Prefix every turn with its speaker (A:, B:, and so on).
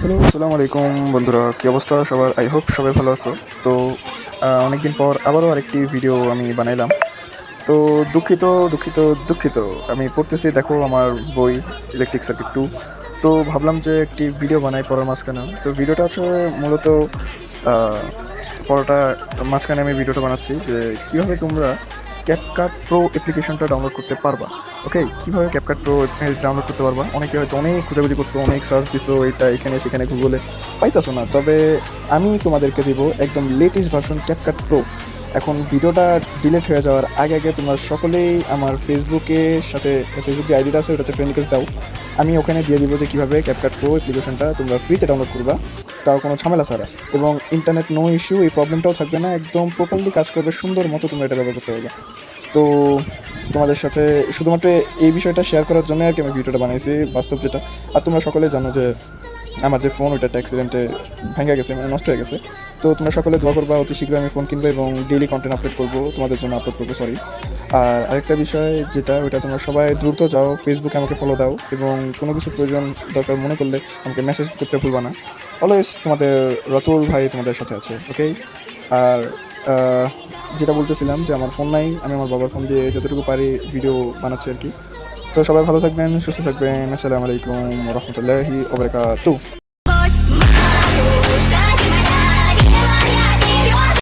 A: Hello, আসসালামু আলাইকুম বন্ধুরা, কী অবস্থা সবার? আই হোপ সবাই ভালো আছো। তো অনেকদিন পর আবারও আরেকটি ভিডিও আমি বানাইলাম। তো দুঃখিত, দুঃখিত, দুঃখিত। আমি পড়তেছি, দেখো আমার বই ইলেকট্রিক সার্কিট 2। তো ভাবলাম যে একটি ভিডিও বানাই পড়ার মাঝখানে। তো ভিডিওটা আছে মূলত আহ, পড়াটা মাঝখানে আমি ভিডিওটা বানাচ্ছি যে কীভাবে তোমরা ক্যাপকাট প্রো অ্যাপ্লিকেশনটা ডাউনলোড করতে পারবা। ওকে, কীভাবে ক্যাপকাট প্রো ডাউনলোড করতে পারবা? অনেকে হয়তো অনেক খোঁজাখুঁজি করছো, অনেক সার্চ দিছো, এটা এখানে সেখানে গুগলে, পাইতাছো না। তবে আমি তোমাদেরকে দিব একদম লেটেস্ট ভার্সন ক্যাপকাট প্রো। এখন ভিডিওটা ডিলিট হয়ে যাওয়ার আগে আগে তোমরা সকলেই আমার ফেসবুকের সাথে, ফেসবুক যে আইডিটা আছে ওটাতে ফ্রেন্ড রিকোয়েস্ট দাও। আমি ওখানে দিয়ে দিব যে কীভাবে ক্যাপকাট প্রো অ্যাপ্লিকেশনটা তোমরা ফ্রিতে ডাউনলোড করবা, তাও কোনো ঝামেলা ছাড়া। এবং ইন্টারনেট নো ইস্যু, এই প্রবলেমটাও থাকবে না, একদম প্রপারলি কাজ করবে, সুন্দর মতো তোমরা এটা ব্যবহার করতে পারবে। তো তোমাদের সাথে শুধুমাত্র এই বিষয়টা শেয়ার করার জন্য আর কি আমি ভিডিওটা বানাইছি, বাস্তব যেটা। আর তোমরা সকলে জানো যে আমার যে ফোন ওটা একটা অ্যাক্সিডেন্টে ভেঙে গেছে, মানে নষ্ট হয়ে গেছে। তো তোমরা সকলে দোয়া করবা, অতি শীঘ্রই আমি ফোন কিনবো এবং ডেইলি কন্টেন্ট আপলোড করবো, তোমাদের জন্য আপলোড করবো, সরি। আর আরেকটা বিষয় যেটা, ওইটা তোমরা সবাই দ্রুত যাও ফেসবুকে, আমাকে ফলো দাও এবং কোনো কিছু প্রয়োজন দরকার মনে করলে আমাকে মেসেজ করতে ভুলবা না। অলওয়েজ তোমাদের রতুল ভাই তোমাদের সাথে আছে, ওকে। আর যেটা বলতেছিলাম যে আমার ফোন নাই, আমি আমার বাবার ফোন দিয়ে যতটুকু পারি ভিডিও বানাচ্ছি আর কি। তো সবাই ভালো থাকবেন, সুস্থ থাকবেন। আসসালামু আলাইকুম রহমতুল্লাহি ওয়া বারাকাতুহু।